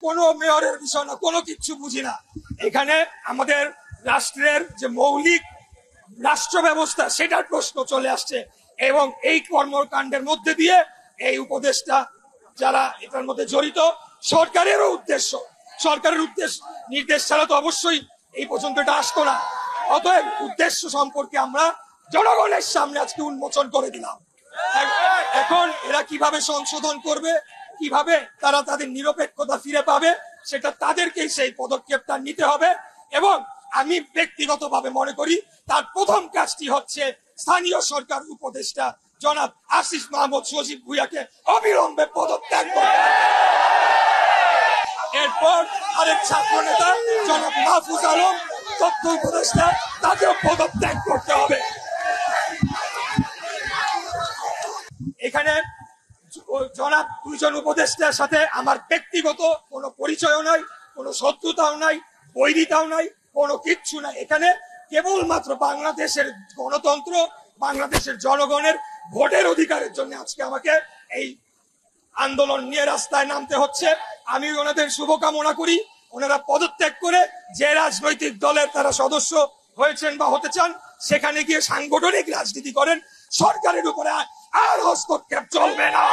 কোনো মেয়রের বিষয় না, কোনো কিচ্ছু বুঝি না। এখানে আমাদের রাষ্ট্রের যে মৌলিক রাষ্ট্র ব্যবস্থা সেটার প্রশ্ন চলে আসছে, এবং এই কর্মকাণ্ডের মধ্যে দিয়ে এই উপদেষ্টা যারা এটার মধ্যে জড়িত, সরকারের উদ্দেশ্য নির্দেশ ছাড়া তো অবশ্যই এই পর্যন্ত এটা আসতো না। অতএব উদ্দেশ্য সম্পর্কে আমরা জনগণের সামনে আজকে উন্মোচন করে দিলাম। এখন এরা কিভাবে সংশোধন করবে, কিভাবে তারা তাদের নিরপেক্ষতা ফিরে পাবে, সেটা তাদেরকেই সেই পদক্ষেপটা নিতে হবে। এবং আমি ব্যক্তিগতভাবে মনে করি তার প্রথম কাজটি হচ্ছে স্থানীয় সরকার উপদেষ্টা জনাব আসিফ মাহমুদ সজীব ভুঁইয়াকে অবিলম্বে পদত্যাগ করতে হবে। এরপর আরেক ছাত্র নেতা জনাব মাহফুজ আলম তথ্য উপদেষ্টা, তাকেও পদত্যাগ করতে হবে। এখানে জনাব দুইজন উপদেষ্টার সাথে আমার ব্যক্তিগত কোনো পরিচয়ও নাই, কোনো শত্রুতাও নাই, বৈরিতাও নাই, কোনো কিচ্ছু নাই। এখানে কেবলমাত্র বাংলাদেশের গণতন্ত্র, বাংলাদেশের জনগণের ভোটের অধিকারের জন্য আজকে আমাকে এই আন্দোলন নিয়ে রাস্তায় নামতে হচ্ছে। আমি ওনাদের শুভকামনা করি, ওনারা পদত্যাগ করে যে রাজনৈতিক দলের তারা সদস্য হয়েছেন বা হতে চান সেখানে গিয়ে সাংগঠনিক রাজনীতি করেন। সরকারের উপরে আর হস্তক্ষেপ চলবে না।